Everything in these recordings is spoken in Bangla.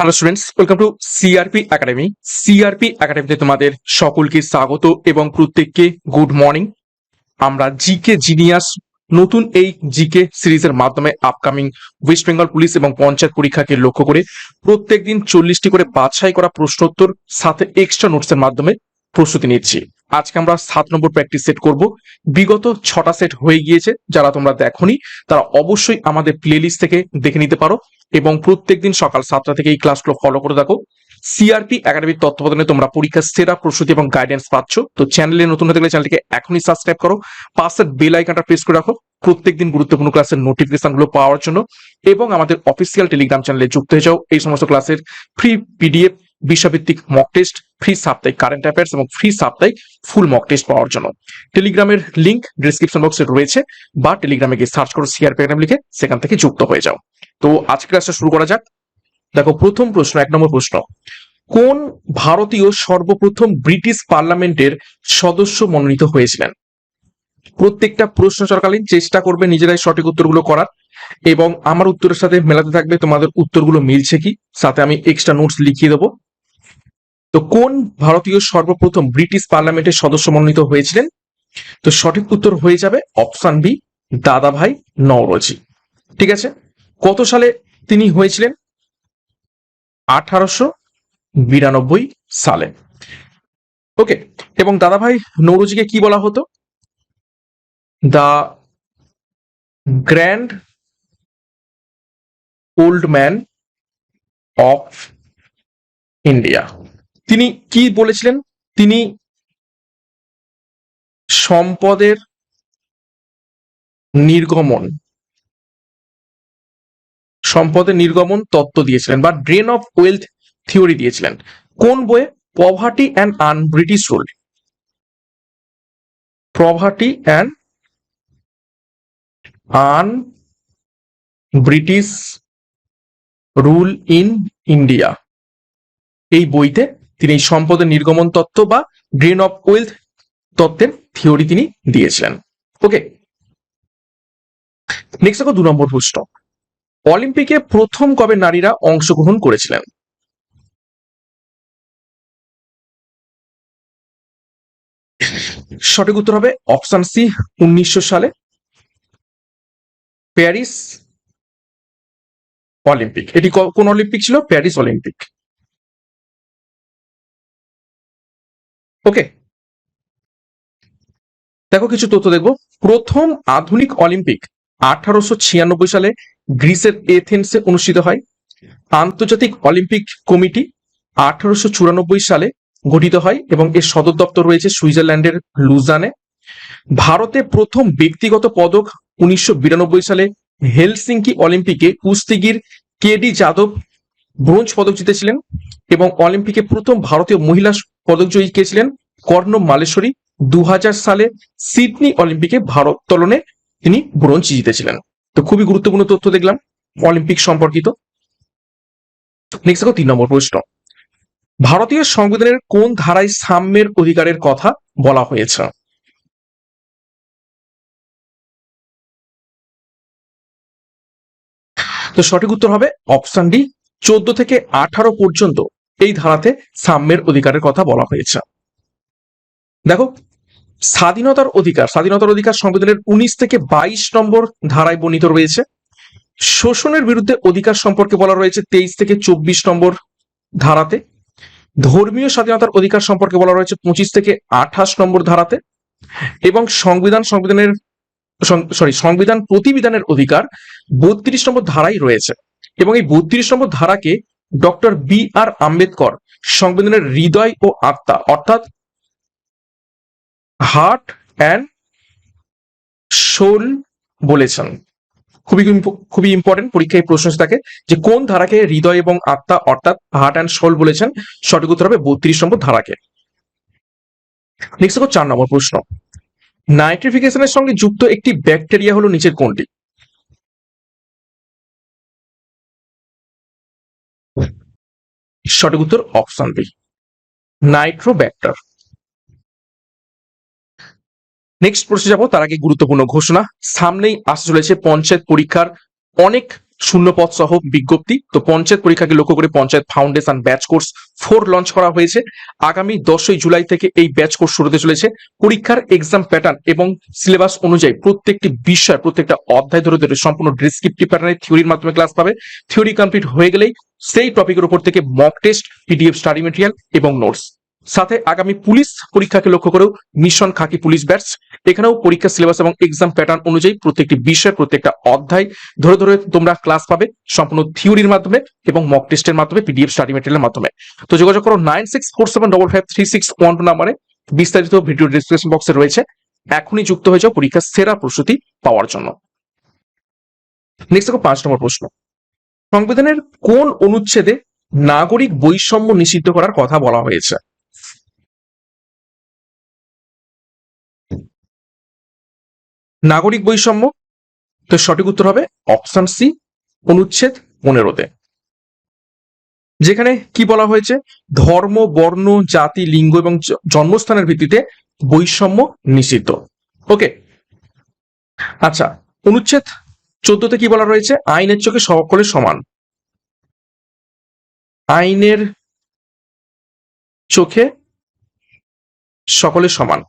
Hello students, welcome to CRP academy. CRP একাডেমিতে তোমাদের সকলকে স্বাগত এবং প্রত্যেককে গুড মর্নিং। আমরা জিকে জিনিয়াস নতুন এই জিকে সিরিজের মাধ্যমে আপকামিং ওয়েস্ট বেঙ্গল পুলিশ এবং পঞ্চায়েত পরীক্ষাকে লক্ষ্য করে প্রত্যেকদিন 40টি করে বাছাই করা প্রশ্নোত্তর সাথে এক্সট্রা নোটসের মাধ্যমে প্রস্তুতি নিচ্ছি। আজকে আমরা 7 নম্বর প্র্যাকটিস সেট করব। বিগত 6টা সেট হয়ে গিয়েছে, যারা তোমরা দেখোনি তারা অবশ্যই আমাদের প্লেলিস্ট থেকে দেখে নিতে পারো এবং প্রত্যেকদিন সকাল 7টা থেকে এই ক্লাসগুলো ফলো করে থাকো। সিআরপি একাডেমির তত্ত্বাবধানে তোমরা পরীক্ষার সেরা প্রস্তুতি এবং গাইডেন্স পাচ্ছ। তো চ্যানেলে নতুন হতে গেলে চ্যানেলটিকে এখনই সাবস্ক্রাইব করো, পাশের বেল আইকনটা প্রেস করে রাখো প্রত্যেকদিন গুরুত্বপূর্ণ ক্লাসের নোটিফিকেশনগুলো পাওয়ার জন্য, এবং আমাদের অফিসিয়াল টেলিগ্রাম চ্যানেলে যুক্ত হয়ে যাও এই সমস্ত ক্লাসের ফ্রি পিডিএফ, বিষয়ভিত্তিক মক টেস্ট, ফ্রি সাপ্তাহিক কারেন্ট অ্যাফেয়ার্স এবং ফ্রি সাপ্তাহিক ফুল মক টেস্ট পাওয়ার জন্য। টেলিগ্রামের লিংক ডেসক্রিপশন বক্সে রয়েছে, বা টেলিগ্রামে গিয়ে সার্চ করো সিআরপি একাডেমি লিখে, সেখান থেকে যুক্ত হয়ে যাও। তো আজকে ক্লাসটা শুরু করা যাক। দেখো, প্রথম প্রশ্ন, 1 নম্বর প্রশ্ন, কোন ভারতীয় সর্বপ্রথম ব্রিটিশ পার্লামেন্টের সদস্য মনোনীত হয়েছিলেন? প্রত্যেকটা প্রশ্ন চলাকালীন চেষ্টা করবে নিজেরাই সঠিক উত্তরগুলো করার, এবং আমার উত্তরের সাথে মেলাতে থাকবে তোমাদের উত্তরগুলো মিলছে কি, সাথে আমি এক্সট্রা নোটস লিখিয়ে দেবো। তো কোন ভারতীয় সর্বপ্রথম ব্রিটিশ পার্লামেন্টের সদস্য মনোনীত হয়েছিলেন? তো সঠিক উত্তর হয়ে যাবে অপশন বি, দাদাভাই নওরোজি। ঠিক আছে, কত সালে তিনি হয়েছিলেন? 1892 সালে। ওকে, এবং দাদাভাই নওরোজিকে কি বলা হতো? The grand old man of India. তিনি কি বলেছিলেন? তিনি সম্পদের নির্গমন তত্ত্ব দিয়েছিলেন, বা ড্রেন অফ ওয়েলথ থিওরি দিয়েছিলেন। কোন বইয়ে? Poverty and An British rule. Poverty and An British rule in India, এই বইতে তিনি সম্পদের নির্গমন তত্ত্ব বা ড্রেন অফ ওয়েলথ তত্ত্বের থিওরি তিনি দিয়েছিলেন। ওকে, নেক্সট দেখো 2 নম্বর প্রশ্ন, অলিম্পিকে প্রথম কবে নারীরা অংশগ্রহণ করেছিলেন? সঠিক উত্তর হবে অপশন সি, 1900 সালে, প্যারিস অলিম্পিক। এটি কোন অলিম্পিক ছিল? Paris Olympic. ওকে, দেখো কিছু তথ্য দেখবো। প্রথম আধুনিক অলিম্পিক 1896 সালে গ্রিসের এথেন্সে অনুষ্ঠিত হয়। আন্তর্জাতিক অলিম্পিক কমিটি 1894 সালে গঠিত হয় এবং এর সদর দপ্তর রয়েছে সুইজারল্যান্ডের লুজানে। ভারতে প্রথম ব্যক্তিগত পদক 1992 সালে হেলসিঙ্কি অলিম্পিকে কুস্তিগির কেডি যাদব ব্রোঞ্জ পদক জিতেছিলেন, এবং অলিম্পিকে প্রথম ভারতীয় মহিলা পদকজয়ী কে ছিলেন? কর্ণব মালেশ্বরী 2000 সালে সিডনি অলিম্পিকে ভারোত্তোলনে তিনি ব্রোঞ্জ জিতেছিলেন। তো খুবই গুরুত্বপূর্ণ তথ্য দেখলাম অলিম্পিক সম্পর্কিত। নেক্সট দেখো 3 নম্বর প্রশ্ন, ভারতীয় সংবিধানের কোন ধারায় সাম্যের অধিকারের কথা বলা হয়েছে? তো সঠিক উত্তর হবে অপশন ডি, 14 থেকে 18 পর্যন্ত এই ধারাতে সাম্যের অধিকারের কথা বলা হয়েছে। দেখো, স্বাধীনতার অধিকার সংবিধানের 19 থেকে 22 নম্বর ধারায় বর্ণিত রয়েছে। শোষণের বিরুদ্ধে অধিকার সম্পর্কে বলা রয়েছে 23 থেকে 24 নম্বর ধারাতে। ধর্মীয় স্বাধীনতার অধিকার সম্পর্কে বলা রয়েছে 25 থেকে 28 নম্বর ধারাতে, এবং সংবিধান প্রতিবিধানের অধিকার 32 নম্বর ধারায় রয়েছে। এবং এই 32 নম্বর ধারাকে ডক্টর বি.আর. আম্বেদকর সংবিধানের হৃদয় ও আত্মা, অর্থাৎ হার্ট অ্যান্ড সোল বলেছেন। খুবই ইম্পর্টেন্ট, পরীক্ষায় প্রশ্ন থাকে যে কোন ধারাকে হৃদয় এবং আত্মা অর্থাৎ হার্ট অ্যান্ড সোল বলেছেন। সঠিক উত্তর হবে 32 নম্বর ধারাকে। নেক্সট দেখো 4 নম্বর প্রশ্ন, নাইট্রিফিকেশনের সঙ্গে যুক্ত একটি ব্যাকটেরিয়া হলো নিচের কোনটি? সঠিক উত্তর অপশন বি, নাইট্রোব্যাক্টার। নেক্সট প্রশ্নে যাবো, তার আগে গুরুত্বপূর্ণ ঘোষণা। সামনেই আসতে চলেছে পঞ্চায়েত পরীক্ষার অনেক শূন্যপদ সহ বিজ্ঞপ্তি। তো পঞ্চায়েত পরীক্ষাকে লক্ষ্য করে panchayat foundation batch course 4 launch করা হয়েছে। আগামী 10ই জুলাই থেকে এই ব্যাচ কোর্স শুরু হতে চলেছে। পরীক্ষার এক্সাম প্যাটার্ন এবং সিলেবাস অনুযায়ী প্রত্যেকটি বিষয়, প্রত্যেকটা অধ্যায় ধরে ধরে সম্পূর্ণ ডেসক্রিপটিভ প্যাটার্নের থিওরির মাধ্যমে ক্লাস পাবে। থিওরি কমপ্লিট হয়ে গেলেই সেই টপিকের উপর থেকে mock test, PDF study material এবং নোটস। সাথে আগামী পুলিশ পরীক্ষাকে লক্ষ্য করেও মিশন খাকি পুলিশ ব্যাচ, এখানেও পরীক্ষা সিলেবাস এবং এক্সাম প্যাটার্ন অনুযায়ী প্রত্যেকটি বিষয়, প্রত্যেকটা অধ্যায় ধরে ধরে তোমরা ক্লাস পাবে সম্পূর্ণ থিওরির মাধ্যমে এবং মক টেস্টের মাধ্যমে, পিডিএফ স্টাডি মেটেরিয়ালের মাধ্যমে। তো যোগাযোগ করো 9647553612 নাম্বারে। বিস্তারিত ভিডিও ডিসক্রিপশন বক্সে রয়েছে। এখনই যুক্ত হয়ে যাও পরীক্ষার সেরা প্রস্তুতি পাওয়ার জন্য। নেক্সট দেখো 5 নম্বর প্রশ্ন। সংবিধানের কোন অনুচ্ছেদে নাগরিক বৈষম্য নিষিদ্ধ করার কথা বলা হয়েছে? নাগরিক বৈষম্য, তো সঠিক উত্তর হবে অপশন সি, অনুচ্ছেদ 15-তে। যেখানে কি বলা হয়েছে? ধর্ম, বর্ণ, জাতি, লিঙ্গ এবং জন্মস্থানের ভিত্তিতে বৈষম্য নিষিদ্ধ। ওকে, আচ্ছা, অনুচ্ছেদ 14-তে কি বলা রয়েছে? আইনের চোখে সকলে সমান। আইনের চোখে সকলে সমান।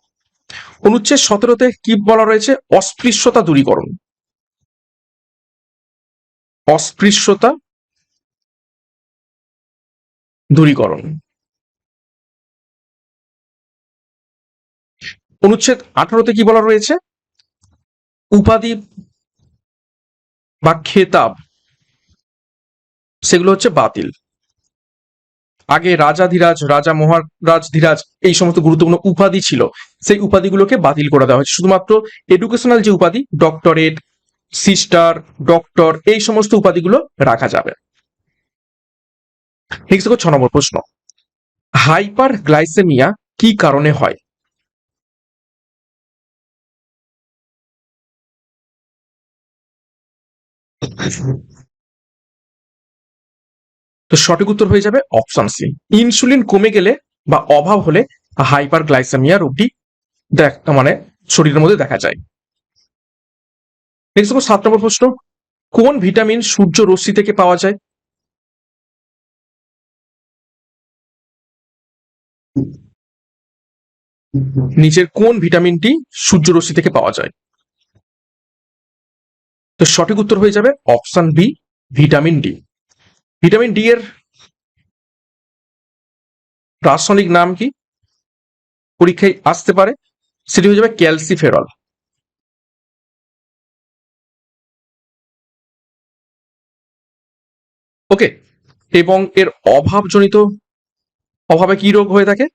অনুচ্ছেদ 17-তে কি বলা রয়েছে? অস্পৃশ্যতা দূরীকরণ। অস্পৃশ্যতা দূরীকরণ। অনুচ্ছেদ 18-তে কি বলা রয়েছে? উপাধি বা খেতাব সেগুলো হচ্ছে বাতিল। আগে রাজাধিরাজ, রাজা মহারাজ ধীরাজ এই সমস্ত গুরুত্বপূর্ণ উপাধি ছিল, সেই উপাধিগুলোকে বাতিল করে দেওয়া হয়েছে। শুধুমাত্র এডুকেশনাল যে উপাধি, ডক্টরেট, সিস্টার, ডক্টর, এই সমস্ত উপাধিগুলো রাখা যাবে। নেক্সট দেখো 6 নম্বর প্রশ্ন। হাইপার গ্লাইসেমিয়া কি কারণে হয়? তো সঠিক উত্তর হয়ে যাবে অপশন সি, ইনসুলিন কমে গেলে বা অভাব হলে হাইপার গ্লাইসেমিয়া রোগটি মানে শরীরের মধ্যে দেখা যায়। নেক্সট দেখো 7 নম্বর প্রশ্ন। কোন ভিটামিন সূর্য রশ্মি থেকে পাওয়া যায়? নিচের কোন ভিটামিনটি সূর্য রশ্মি থেকে পাওয়া যায়? তো সঠিক উত্তর হয়ে যাবে option B, vitamin D. Vitamin D এর রাসায়নিক নাম কি? পরীক্ষায় আসতে পারে, সেটি হয়ে যাবে ক্যালসিফেরল। ওকে, এবং এর অভাবে কি রোগ হয়ে থাকে?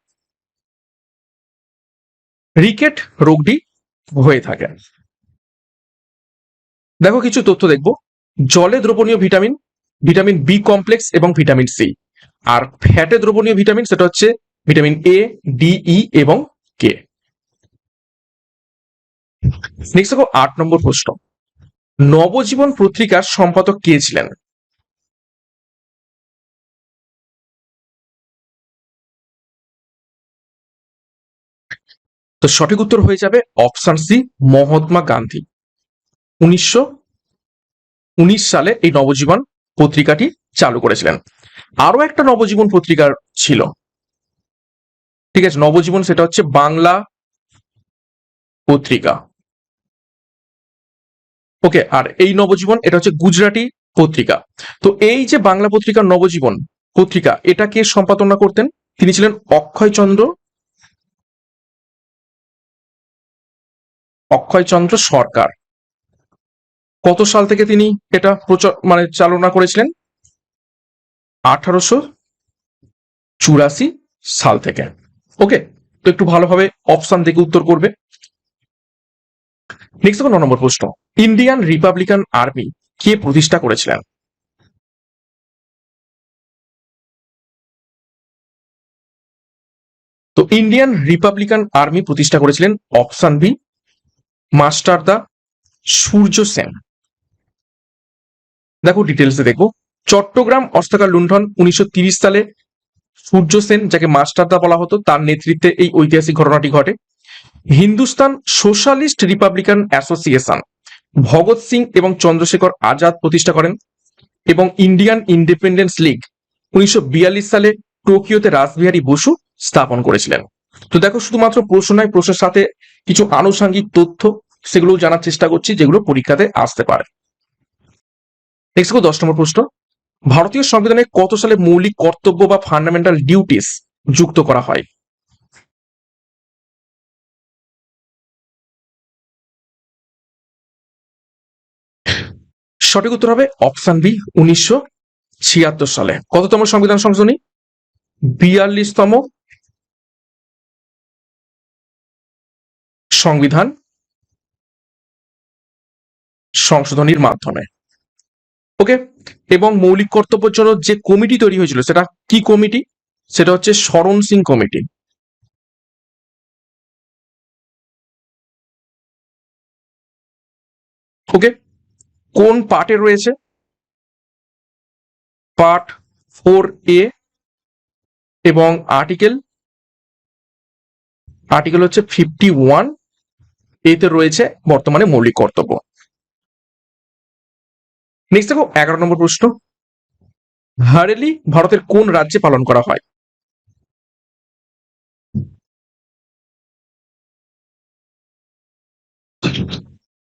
রিকেট রোগটি হয়ে থাকে। দেখো কিছু তথ্য দেখবো। জলে দ্রবণীয় ভিটামিন, ভিটামিন বি কমপ্লেক্স এবং ভিটামিন সি। আর ফ্যাটে দ্রবণীয় ভিটামিন সেটা হচ্ছে ভিটামিন এ, ডি, ই এবং কে। নেক্সট দেখো 8 নম্বর প্রশ্ন। নবজীবন পত্রিকার সম্পাদক কে ছিলেন? তো সঠিক উত্তর হয়ে যাবে অপশন সি, মহাত্মা গান্ধী। 1919 সালে এই নবজীবন পত্রিকাটি চালু করেছিলেন। আরো একটা নবজীবন পত্রিকা ছিল, ঠিক আছে, নবজীবন, সেটা হচ্ছে বাংলা পত্রিকা। ওকে, আর এই নবজীবন এটা হচ্ছে গুজরাটি পত্রিকা। তো এই যে বাংলা পত্রিকার নবজীবন পত্রিকা, এটা কে সম্পাদনা করতেন? তিনি ছিলেন অক্ষয়চন্দ্র সরকার। কত সাল থেকে তিনি এটা চালনা করেছিলেন? 1884 সাল থেকে। ওকে, তো একটু ভালোভাবে অপশন দেখে উত্তর করবে। নেক্সট 9 নম্বর প্রশ্ন। ইন্ডিয়ান রিপাবলিকান আর্মি কে প্রতিষ্ঠা করেছিলেন? তো ইন্ডিয়ান রিপাবলিকান আর্মি প্রতিষ্ঠা করেছিলেন অপশন বি, মাস্টার দা সূর্য সেন। দেখো ডিটেলসে দেখবো। চট্টগ্রাম অস্ত্রাগার লুণ্ঠন 1930 সালে সূর্য সেন, যাকে মাস্টার দা বলা হতো, তার নেতৃত্বে এই ঐতিহাসিক ঘটনাটি ঘটে। Hindustan socialist Republican association Bhagat Singh এবং চন্দ্রশেখর আজাদ প্রতিষ্ঠা করেন। এবং ইন্ডিয়ান ইন্ডিপেন্ডেন্স লীগ 1942 সালে টোকিওতে রাসবিহারী বসু স্থাপন করেছিলেন। তো দেখো, শুধুমাত্র প্রশ্ন নয়, প্রশ্নের সাথে কিছু আনুষঙ্গিক তথ্য সেগুলো জানার চেষ্টা করছি, যেগুলো পরীক্ষাতে আসতে পারে। নেক্সট 10 নম্বর প্রশ্ন, ভারতীয় সংবিধানে কত সালে মৌলিক কর্তব্য বা ফান্ডামেন্টাল ডিউটিস যুক্ত করা হয়? সঠিক উত্তর হবে অপশন বি, 1976 সালে। কততম সংবিধান সংশোধনী? 42তম সংবিধান সংশোধনীর মাধ্যমে। ওকে, এবং মৌলিক কর্তব্যের জন্য যে কমিটি তৈরি হয়েছিল সেটা কি কমিটি? সেটা হচ্ছে শরণ সিং কমিটি। ওকে, কোন পার্টে রয়েছে? পার্ট 4A এবং আর্টিকেল হচ্ছে 51 এতে রয়েছে বর্তমানে মৌলিক কর্তব্য। নেক্সট দেখো 11 নম্বর প্রশ্ন, হারেলি ভারতের কোন রাজ্যে পালন করা হয়?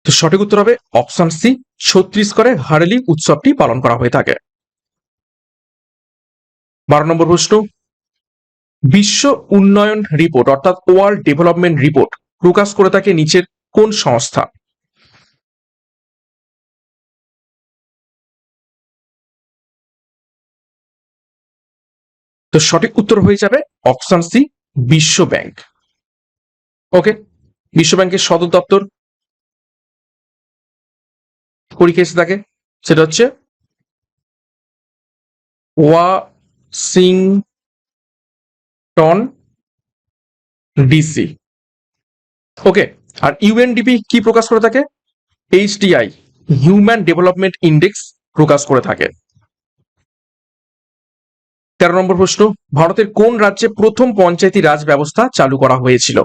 তো সঠিক উত্তর হবে অপশন সি, ছত্তিশগড়ে হারেলি উৎসবটি পালন করা হয়ে থাকে। 12 নম্বর প্রশ্ন, বিশ্ব উন্নয়ন রিপোর্ট অর্থাৎ ওয়ার্ল্ড ডেভেলপমেন্ট রিপোর্ট প্রকাশ করে থাকে নিচের কোন সংস্থা? তো সঠিক উত্তর হয়ে যাবে অপশন সি, বিশ্ব ব্যাংক। ওকে, বিশ্ব ব্যাংকের সদর দপ্তর পরীক্ষা এসে থাকে, সেটা হচ্ছে ওয়াশিংটন ডিসি। ওকে, আর ইউএনডিপি কি প্রকাশ করে থাকে? এইচডিআই, হিউম্যান ডেভেলপমেন্ট ইন্ডেক্স প্রকাশ করে থাকে। 13 নম্বর প্রশ্ন, ভারতের কোন রাজ্যে প্রথম পঞ্চায়েতি রাজ ব্যবস্থা চালু করা হয়েছিল?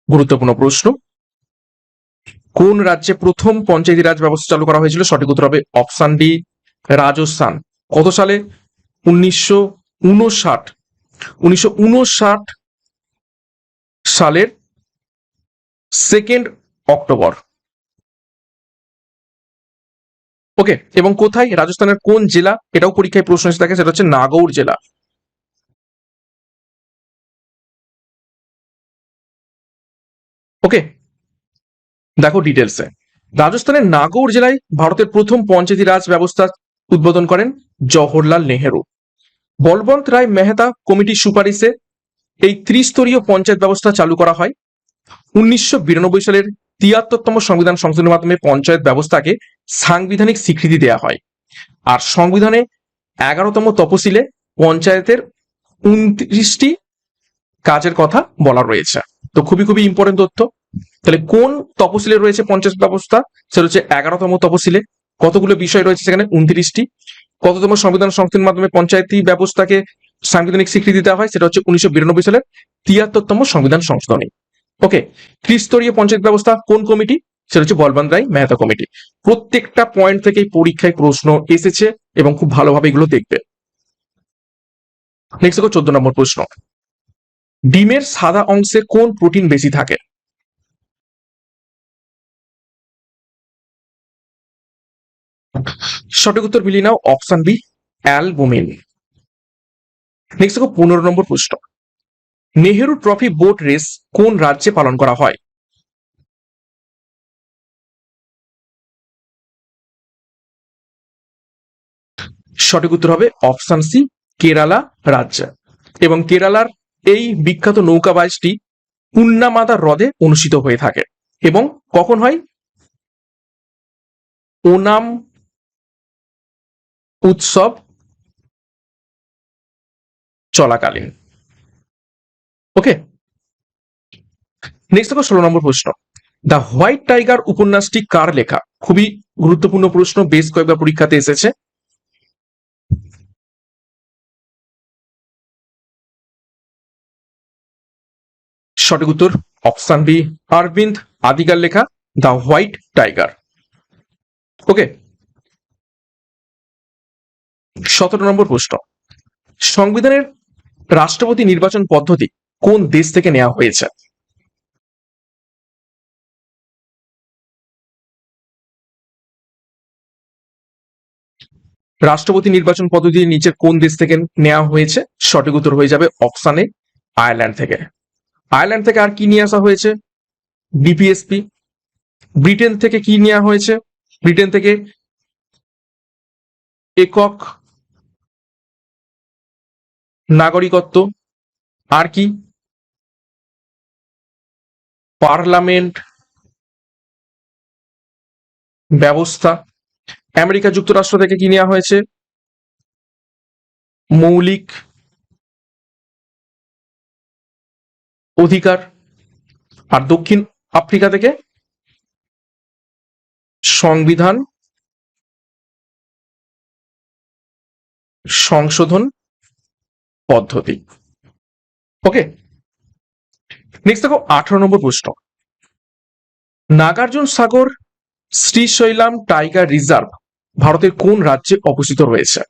গুরুত্বপূর্ণ প্রশ্ন, কোন রাজ্যে প্রথম পঞ্চায়েতি রাজ ব্যবস্থা চালু করা হয়েছিল? সঠিক উত্তর হবে অপশন ডি, রাজস্থান। কত সালে? 1959। 1959 সালের 2 অক্টোবর। ওকে, এবং কোথায়? রাজস্থানের কোন জেলা? এটাও পরীক্ষায় প্রশ্ন এসে থাকে, সেটা হচ্ছে নাগৌর জেলা। ওকে, দেখো ডিটেলসে, রাজস্থানের নাগৌর জেলায় ভারতের প্রথম পঞ্চায়েতি রাজ ব্যবস্থা উদ্বোধন করেন জওহরলাল নেহেরু। বলবন্ত রায় মেহতা কমিটির সুপারিশে এই ত্রিস্তরীয় পঞ্চায়েত ব্যবস্থা চালু করা হয়। 1992 সালের 73তম সংবিধান সংশোধনের মাধ্যমে পঞ্চায়েত ব্যবস্থাকে সাংবিধানিক স্বীকৃতি দেওয়া হয়। আর সংবিধানে 11তম তফসিলে পঞ্চায়েতের 29টি কাজের কথা বলা রয়েছে। তো খুবই খুবই ইম্পর্টেন্ট তথ্য। তাহলে কোন তফসিলে রয়েছে পঞ্চায়েত ব্যবস্থা? সেটা হচ্ছে 11তম তফসিলে। কতগুলো বিষয় রয়েছে সেখানে? 29টি। কততম সংবিধান সংশোধনের মাধ্যমে পঞ্চায়েতি ব্যবস্থাকে সাংবিধানিক স্বীকৃতি দেওয়া হয়? সেটা হচ্ছে 1992 সালের 73তম সংবিধান সংশোধনী। ওকে, ত্রিস্তরীয় পঞ্চায়েত ব্যবস্থা কোন কমিটি? সেটা হচ্ছে বলবন্ত রায় মেহতা কমিটি। প্রত্যেকটা পয়েন্ট থেকেই পরীক্ষায় প্রশ্ন এসেছে এবং খুব ভালোভাবে এগুলো দেখবে। নেক্সট দেখো 14 নম্বর প্রশ্ন, ডিমের সাদা অংশে কোন প্রোটিন বেশি থাকে? সঠিক উত্তর মিলিয়ে নাও, অপশন বি, অ্যালবুমিন। নেক্সট দেখো 15 নম্বর প্রশ্ন, নেহেরু ট্রফি বোট রেস কোন রাজ্যে পালন করা হয়? সঠিক উত্তর হবে অপশন সি, কেরালা রাজ্য। এবং কেরালার এই বিখ্যাত নৌকা বাইচটি পুন্নামাদা হ্রদে অনুষ্ঠিত হয়ে থাকে। এবং কখন হয়? ওনাম উৎসব চলাকালীন। ওকে, নেক্সট দেখো 16 নম্বর প্রশ্ন, দ্য হোয়াইট টাইগার উপন্যাসটি কার লেখা? খুবই গুরুত্বপূর্ণ প্রশ্ন, বেশ কয়েকবার পরীক্ষাতে এসেছে। সঠিক উত্তর অপশন বি, অরবিন্দ আদিগার লেখা। The White Tiger. ওকে, 17 নম্বর প্রশ্ন, সংবিধানের রাষ্ট্রপতি নির্বাচন পদ্ধতি কোন দেশ থেকে নেওয়া হয়েছে? রাষ্ট্রপতি নির্বাচন পদ্ধতি নিচের কোন দেশ থেকে নেওয়া হয়েছে? সঠিক উত্তর হয়ে যাবে অপশন এ, আয়ারল্যান্ড থেকে। আয়ারল্যান্ড থেকে আর কি নিয়ে আসা হয়েছে? বিপিএসপি। ব্রিটেন থেকে কি নেওয়া হয়েছে? ব্রিটেন থেকে একক নাগরিকত্ব। আর কি? পার্লামেন্ট ব্যবস্থা। আমেরিকা যুক্তরাষ্ট্র থেকে কি নেওয়া হয়েছে? মৌলিক অধিকার। আর দক্ষিণ আফ্রিকা থেকে সংবিধান সংশোধন পদ্ধতি। ওকে, নেক্সট দেখো 18 নম্বর প্রশ্ন, নাগার্জুন সাগর শ্রীশৈলাম টাইগার রিজার্ভ ভারতের কোন রাজ্যে অবস্থিত রয়েছে?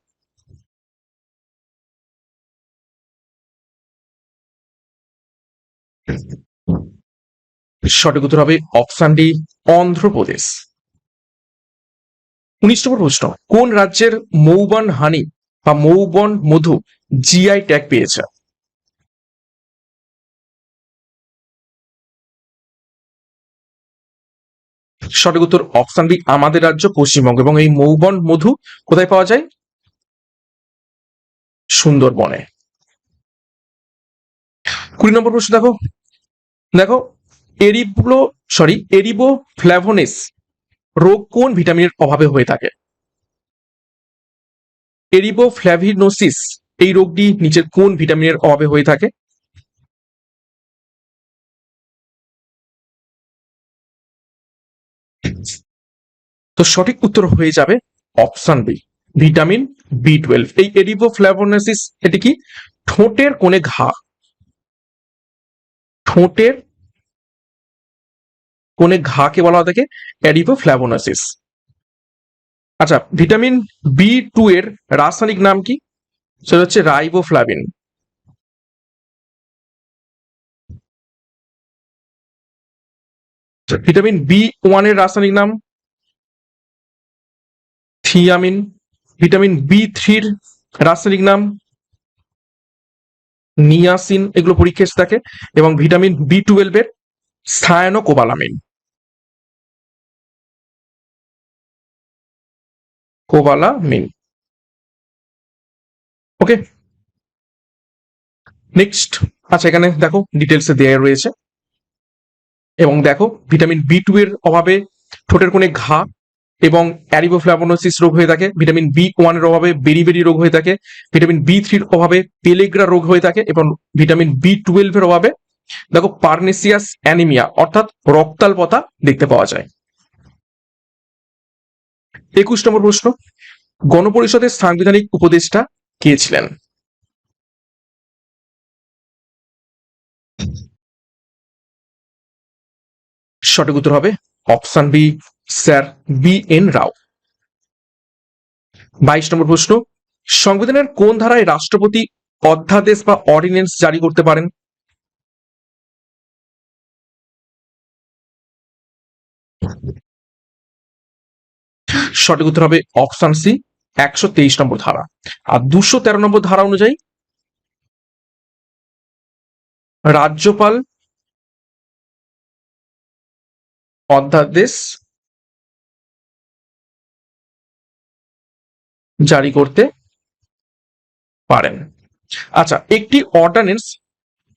সঠিক উত্তর হবে অপশন ডি, অন্ধ্রপ্রদেশ। 19 নম্বর প্রশ্ন, কোন রাজ্যের মৌবন হানি বা মৌবন মধু জিআই ট্যাগ পেয়েছে? সঠিক উত্তর অপশন বি, আমাদের রাজ্য পশ্চিমবঙ্গ। এবং এই মৌবন মধু কোথায় পাওয়া যায়? সুন্দরবনে। 20 নম্বর প্রশ্ন দেখো, দেখো এরিবো ফ্ল্যাভোনেস রোগ কোন ভিটামিনের অভাবে হয়ে থাকে? এরিবো ফ্ল্যাভিনোসিস এই রোগটি নিচের কোন ভিটামিনের অভাবে হয়ে থাকে? তো সঠিক উত্তর হয়ে যাবে অপশন বি, ভিটামিন বি 12। এই এরিবো ফ্ল্যাভোনোসিস এটি কি? ঠোঁটের কোণে ঘা, ঠোঁটের কোণে ঘাকে বলা হয় থাকে এরিবো ফ্ল্যাভোনোসিস। আচ্ছা, ভিটামিন বি 2 এর রাসায়নিক নাম কি? সেটা হচ্ছে রাইবোফ্লাভিন। ভিটামিন বি 1 এর রাসায়নিক নাম থিয়ামিন। ভিটামিন বি 3 এর রাসায়নিক নাম নিয়াসিন। এগুলো পরীক্ষা এসে থাকে। এবং ভিটামিন বি 12 এর সায়ানোকোবালামিন, কোবালামিন। ওকে, নেক্সট। আচ্ছা, এখানে দেখো ডিটেলসে দেয়া রয়েছে। এবং দেখো ভিটামিন বি 2 এর অভাবে ঠোঁটের কোণে ঘা এবং অ্যারিবোফ্ল্যাভোনোসিস রোগ হয়ে থাকে। ভিটামিন বি 1 এর অভাবে বেরিবেরি রোগ হয়ে থাকে। ভিটামিন বি 3 এর অভাবে পেলেগ্রা রোগ হয়ে থাকে। এবং ভিটামিন বি 12 এর অভাবে দেখো পার্নেসিয়াস অ্যানিমিয়া অর্থাৎ রক্তাল্পতা দেখতে পাওয়া যায়। 21 নম্বর প্রশ্ন, গণপরিষদের সাংবিধানিক উপদেষ্টা কে ছিলেন? সঠিক উত্তর হবে অপশন বি, স্যার বি.এন. রাও। 22 নম্বর প্রশ্ন, সংবিধানের কোন ধারায় রাষ্ট্রপতি অধ্যাদেশ বা অর্ডিন্যান্স জারি করতে পারেন? সঠিক উত্তর হবে অপশন সি, 123 নম্বর ধারা। আর 213 নম্বর ধারা অনুযায়ী রাজ্যপাল অধ্যাদেশ জারি করতে পারেন। আচ্ছা, একটি অর্ডিন্যান্স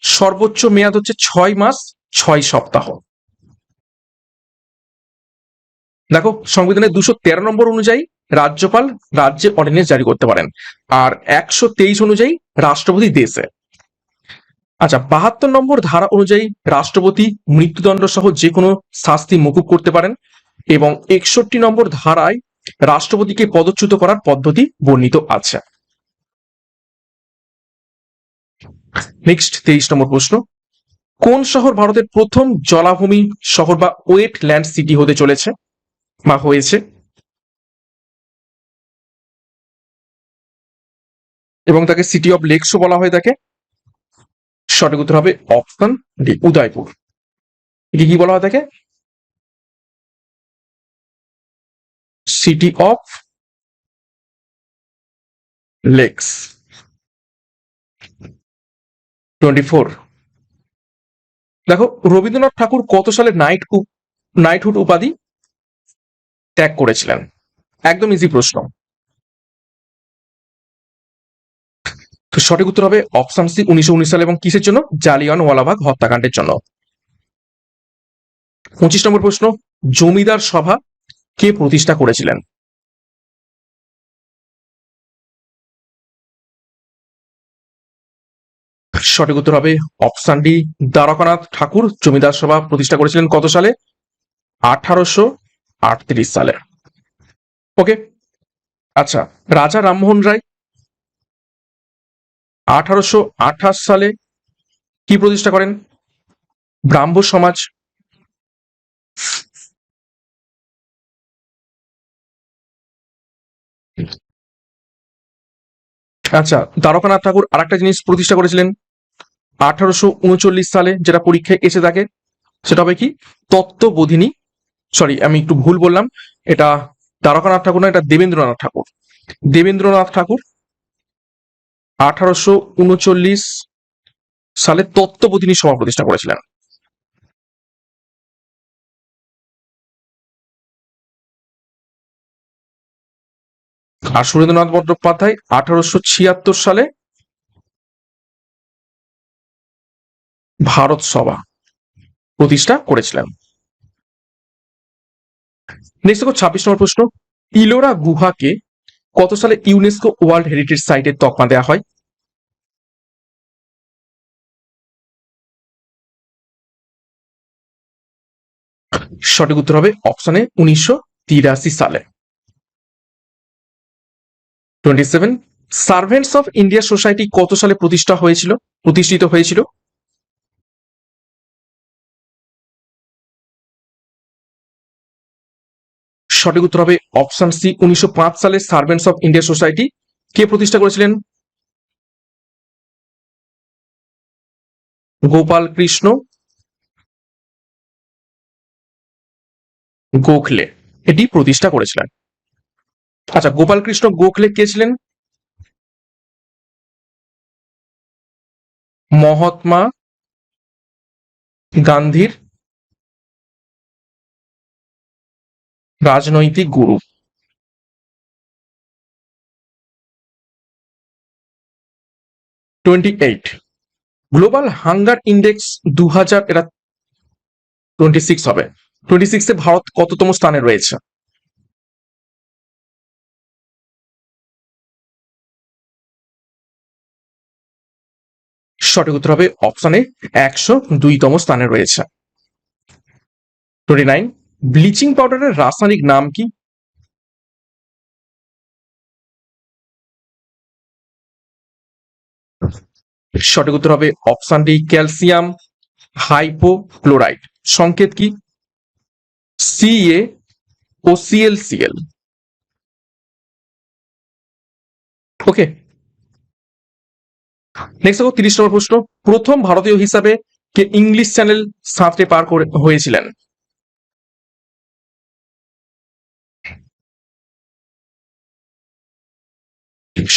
সর্বোচ্চ মেয়াদ হচ্ছে 6 মাস 6 সপ্তাহ। দেখো সংবিধানের 213 নম্বর অনুযায়ী রাজ্যপাল রাজ্যে অর্ডিন্যান্স জারি করতে পারেন। আর 123 অনুযায়ী রাষ্ট্রপতি দেশে। আচ্ছা, 72 নম্বর ধারা অনুযায়ী রাষ্ট্রপতি মৃত্যুদণ্ড সহ যে কোনো শাস্তি মকুব করতে পারেন। এবং 61 নম্বর ধারায় রাষ্ট্রপতিকে পদচ্যুত করার পদ্ধতি বর্ণিত আছে। নেক্সট 23 নম্বর প্রশ্ন, কোন শহর ভারতের প্রথম জলাভূমি শহর বা ওয়েটল্যান্ড সিটি হতে চলেছে বা হয়েছে? এবং তাকে সিটি অফ লেকসও বলা হয় তাকে। সঠিক উত্তর হবে অপশন ডি, উদয়পুর। এটি কি বলা হয় তাকে? City of lakes. 24। দেখো, রবীন্দ্রনাথ ঠাকুর কত সালে নাইটহুড উপাধি ত্যাগ করেছিলেন? একদম ইজি প্রশ্ন। তো সঠিক উত্তর হবে অপশন সি, 1919 সালে। এবং কিসের জন্য? জালিয়ানওয়ালাবাগ হত্যাকাণ্ডের জন্য। 25 নম্বর প্রশ্ন, জমিদার সভা কে প্রতিষ্ঠা করেছিলেন? সঠিক উত্তর হবে অপশন ডি, দ্বারকানাথ ঠাকুর জমিদার সভা প্রতিষ্ঠা করেছিলেন কত সালে? 1838 সালে। ওকে। আচ্ছা, রাজা রামমোহন রায় 1828 সালে কি প্রতিষ্ঠা করেন? ব্রাহ্ম সমাজ। আচ্ছা, দ্বারকানাথ ঠাকুর আরেকটা জিনিস প্রতিষ্ঠা করেছিলেন 1839 সালে, যেটা পরীক্ষায় এসে থাকে, সেটা হবে কি? তত্ত্ববোধিনী। সরি, আমি একটু ভুল বললাম, এটা দ্বারকানাথ ঠাকুর না, এটা দেবেন্দ্রনাথ ঠাকুর। দেবেন্দ্রনাথ ঠাকুর 1839 সালে তত্ত্ববোধিনী সভা প্রতিষ্ঠা করেছিলেন। আর সুরেন্দ্রনাথ বন্দ্যোপাধ্যায় 1876 সালে ভারত সভা প্রতিষ্ঠা করেছিলেন। নেক্সট দেখো 26 নম্বর প্রশ্ন, ইলোরা গুহাকে কত সালে ইউনেস্কো ওয়ার্ল্ড হেরিটেজ সাইটের তকমা দেওয়া হয়? সঠিক উত্তর হবে অপশনে 1983 সালে। 27, সার্ভেন্টস অফ ইন্ডিয়া সোসাইটি কত সালে প্রতিষ্ঠিত হয়েছিল? সঠিক উত্তর হবে অপশন সি, 1905 সালে সার্ভেন্টস অফ ইন্ডিয়া সোসাইটি কে প্রতিষ্ঠা করেছিলেন? গোপাল কৃষ্ণ গোখলে এটি প্রতিষ্ঠা করেছিলেন। আচ্ছা, গোপাল কৃষ্ণ গোখলে কে ছিলেন? মহাত্মা গান্ধীর রাজনৈতিক গুরু। 28, গ্লোবাল হাঙ্গার ইন্ডেক্স 2000, এটা 26 হবে। 26-এ ভারত কততম স্থানে রয়েছে? সঠিক উত্তর হবে অপশনে 102তম স্থানে রয়েছে। 29, ব্লিচিং পাউডারের রাসায়নিক নাম কি? সঠিক উত্তর হবে অপশন ডি, ক্যালসিয়াম হাইপোক্লোরাইড। সংকেত কি? সিএ ও সিএলসিএল। ওকে। নেক্সট দেখো 30 নম্বর প্রশ্ন, প্রথম ভারতীয় হিসাবে কে ইংলিশ চ্যানেল সাঁতরে পার হয়েছিলেন?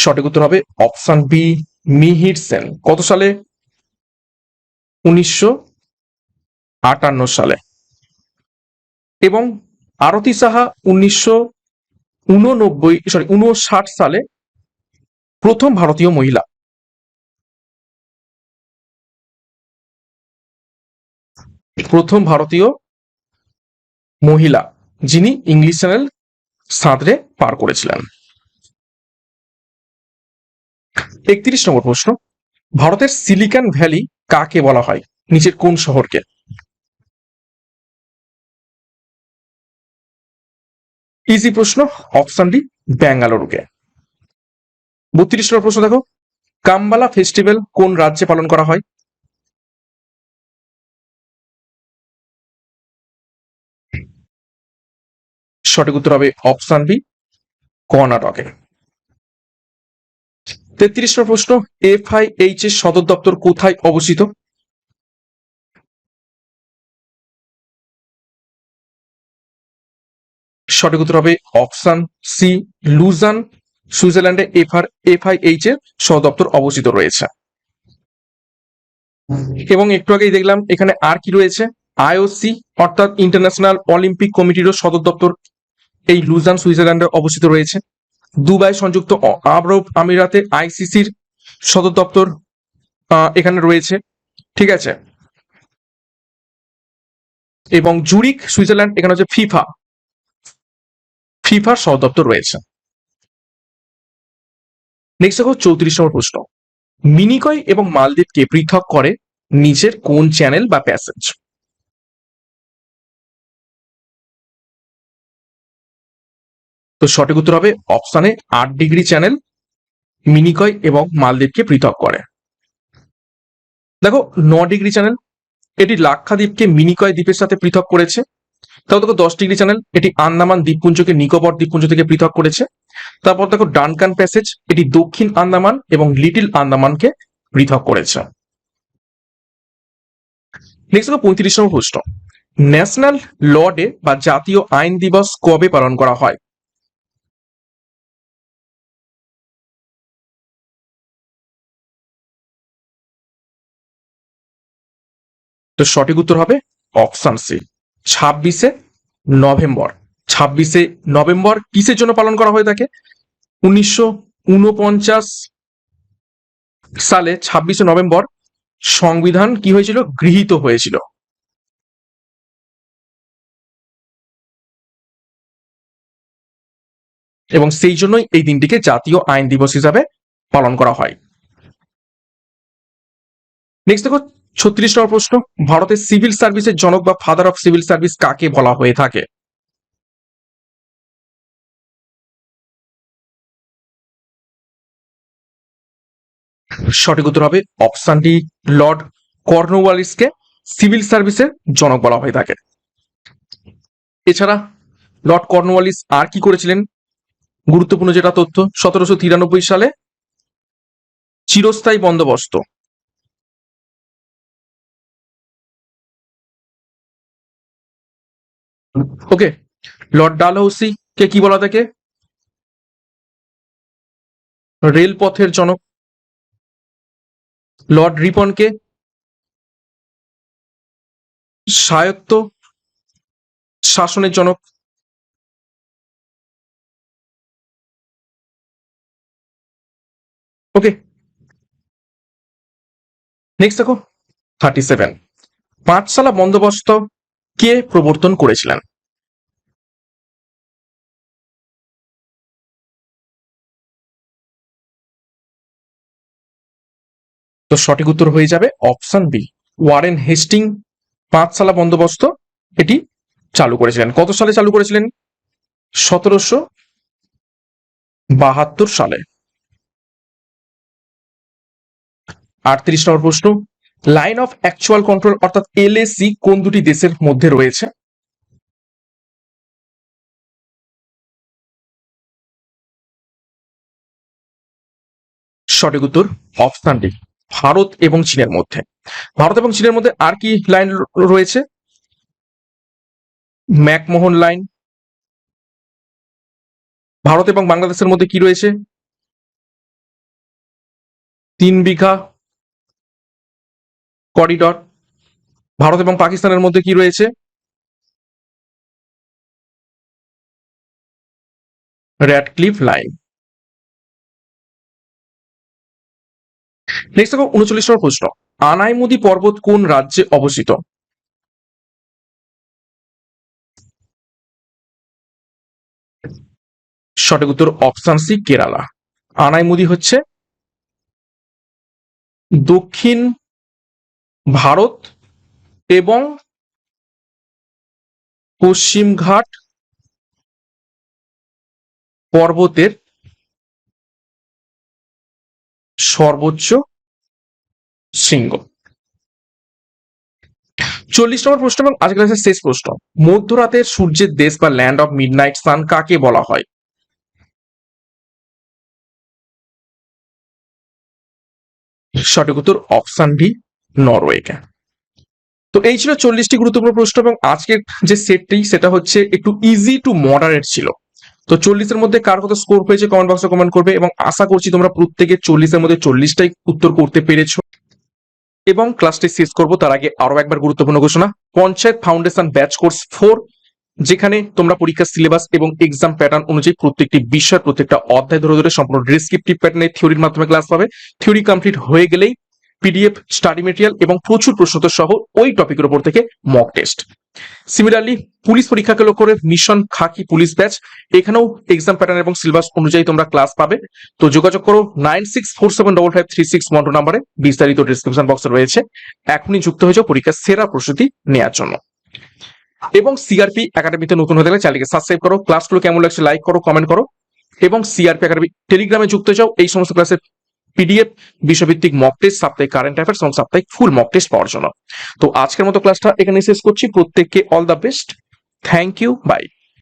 সঠিক উত্তর হবে অপশন বি, মিহির সেন। কত সালে? 1958 সালে। এবং আরতি সাহা 1959 সালে প্রথম ভারতীয় মহিলা। প্রথম ভারতীয় মহিলা যিনি ইংলিশ চ্যানেল সাঁতরে পার করেছিলেন। 31 নম্বর প্রশ্ন, ভারতের সিলিকন ভ্যালি কাকে বলা হয়? নিচের কোন শহরকে? ইজি প্রশ্ন, অপশন ডি, বেঙ্গালুরুকে। 32 নম্বর প্রশ্ন দেখো, কাম্বালা ফেস্টিভ্যাল কোন রাজ্যে পালন করা হয়? সঠিক উত্তর হবে অপশন বি, কর্ণাটকে। 33 নম্বর প্রশ্ন, FIH এর সদর দপ্তর কোথায় অবস্থিত? সঠিক উত্তর হবে অপশন সি, লুজান, সুইজারল্যান্ডে FIH এর সদর দপ্তর অবস্থিত রয়েছে। এবং একটু আগেই দেখলাম এখানে আর কি রয়েছে, IOC অর্থাৎ ইন্টারন্যাশনাল অলিম্পিক কমিটিরও সদর দপ্তর এই লুজান সুইজারল্যান্ডে অবস্থিত রয়েছে। দুবাই সংযুক্ত আরব আমিরাতে ICCর সদর দপ্তর এখানে রয়েছে, ঠিক আছে। এবং জুরিক সুইজারল্যান্ড, এখানে হচ্ছে ফিফার সদর দপ্তর রয়েছে। নেক্সট দেখো 34 নম্বর প্রশ্ন, মিনিকয় এবং মালদ্বীপকে পৃথক করে নিচের কোন চ্যানেল বা প্যাসেজ? তো সঠিক উত্তর হবে অপশনে 8 ডিগ্রি চ্যানেল মিনিকয় এবং মালদ্বীপকে পৃথক করে। দেখো 9 ডিগ্রি চ্যানেল এটি লাক্ষাদ্বীপকে মিনিকয় দ্বীপের সাথে পৃথক করেছে। তাও দেখো 10 ডিগ্রি চ্যানেল এটি আন্দামান দ্বীপপুঞ্জকে নিকোবর দ্বীপপুঞ্জ থেকে পৃথক করেছে। তারপর দেখো ডানকান প্যাসেজ এটি দক্ষিণ আন্দামান এবং লিটল আন্দামানকে পৃথক করেছে। নেক্সট দেখো 35 নম্বর প্রশ্ন, ন্যাশনাল ল ডে বা জাতীয় আইন দিবস কবে পালন করা হয়? তো সঠিক উত্তর হবে অপশন সি, 26শে নভেম্বর। 26শে নভেম্বর কিসের জন্য পালন করা হয়ে থাকে? 1949 সালে 26শে নভেম্বর সংবিধান কি হয়েছিল, গৃহীত হয়েছিল। এবং সেই জন্যই এই দিনটিকে জাতীয় আইন দিবস হিসাবে পালন করা হয়। নেক্সট দেখো 36 নম্বর প্রশ্ন, ভারতের সিভিল সার্ভিসের জনক বা ফাদার অফ সিভিল সার্ভিস কাকে বলা হয়ে থাকে? সঠিক উত্তর হবে অপশন ডি, লর্ড কর্নওয়ালিসকে সিভিল সার্ভিসের জনক বলা হয়ে থাকে। এছাড়া লর্ড কর্নওয়ালিস আর কি করেছিলেন, গুরুত্বপূর্ণ যেটা তথ্য, 1793 সালে চিরস্থায়ী বন্দোবস্ত, ওকে। লর্ড ডালহৌসি কে কি বলা থাকে, রেলপথের জনক। লর্ড রিপনকে স্বায়ত্ত শাসনের জনক। ওকে। নেক্সট দেখো 37, পাঁচশালা বন্দোবস্ত কে প্রবর্তন করেছিলেন? তো সঠিক উত্তর হয়ে যাবে অপশন বি, ওয়ারেন হেস্টিং পাঁচশালা বন্দোবস্ত এটি চালু করেছিলেন। কত সালে চালু করেছিলেন? 1772 সালে। 38 নম্বর প্রশ্ন, লাইন অফ অ্যাকচুয়াল কন্ট্রোল অর্থাৎ LAC কোন দুটি দেশের মধ্যে রয়েছে? সঠিক উত্তর অপশন ডি, ভারত এবং চীনের মধ্যে। ভারত এবং চীনের মধ্যে আর কি লাইন রয়েছে? McMahon line. ভারত এবং বাংলাদেশের মধ্যে কি রয়েছে? 3 বিঘা করিডর। ভারত এবং পাকিস্তানের মধ্যে কি রয়েছে? Radcliffe line. নেক্সট দেখো 39 নম্বর প্রশ্ন, আনাইমুদি পর্বত কোন রাজ্যে অবস্থিত? সঠিক উত্তর অপশন সি, কেরালা। আনাইমুদি হচ্ছে দক্ষিণ ভারত এবং পশ্চিমঘাট পর্বতের সর্বোচ্চ শৃঙ্গ। 40 নম্বর প্রশ্ন এবং আজকের ক্লাসের শেষ প্রশ্ন, মধ্যরাতের সূর্যের দেশ বা ল্যান্ড অফ মিডনাইট সান কাকে বলা হয়? সঠিক উত্তর অপশন ডি, নরওয়েকে। তো এই ছিল 40টি গুরুত্বপূর্ণ প্রশ্ন এবং আজকের যে সেটটি সেটা হচ্ছে একটু ইজি টু মডারেট ছিল। তো 40-এর মধ্যে কার কত স্কোর হয়েছে কমেন্ট বক্সে কমেন্ট করবে এবং আশা করছি তোমরা প্রত্যেকে 40-এর মধ্যে 40টাই উত্তর করতে পেরেছো। এবং ক্লাসটি শেষ করবো তার আগে আরো একবার গুরুত্বপূর্ণ ঘোষণা, পঞ্চায়েত ফাউন্ডেশন ব্যাচ কোর্স 4, যেখানে তোমরা পরীক্ষার সিলেবাস এবং এক্সাম প্যাটার্ন অনুযায়ী প্রত্যেকটি বিষয় প্রত্যেকটা অধ্যায় ধরে ধরে সম্পূর্ণ ডেসক্রিপটিভ প্যাটার্নে থিওরির মাধ্যমে ক্লাস পাবে। থিওরি কমপ্লিট হয়ে গেলেই পিডিএফ, স্টাডি মেটেরিয়াল এবং প্রচুর প্রশ্নোত্তর সহ ওই টপিকের উপর থেকে মক টেস্ট। সিমিলারলি পুলিশ পরীক্ষাকে লক্ষ্য করে মিশন খাকি পুলিশ ব্যাচ, এখানেও এক্সাম প্যাটার্ন এবং সিলেবাস অনুযায়ী তোমরা ক্লাস পাবে। তো যোগাযোগ করো 9647553612 নাম্বারে, বিস্তারিত ডিসক্রিপশন বক্সে রয়েছে। এখনই যুক্ত হয়ে যাও পরীক্ষার সেরা প্রস্তুতি নেওয়ার জন্য। এবং সিআরপি একাডেমিতে নতুন হতে গেলে চ্যানেলকে সাবস্ক্রাইব করো, ক্লাসগুলো কেমন লাগছে লাইক করো, কমেন্ট করো এবং সিআরপি একাডেমি টেলিগ্রামে যুক্ত হয়ে যাও এই সমস্ত ক্লাসের পিডিএফ, বিষয়ভিত্তিক মক টেস্ট, সাপ্তাহিক কারেন্ট অ্যাফেয়ার্স এবং সাপ্তাহিক ফুল মক টেস্ট পাওয়ার জন্য। তো আজকের মতো ক্লাসটা এখানে শেষ করছি। প্রত্যেককে all the best, thank you, by.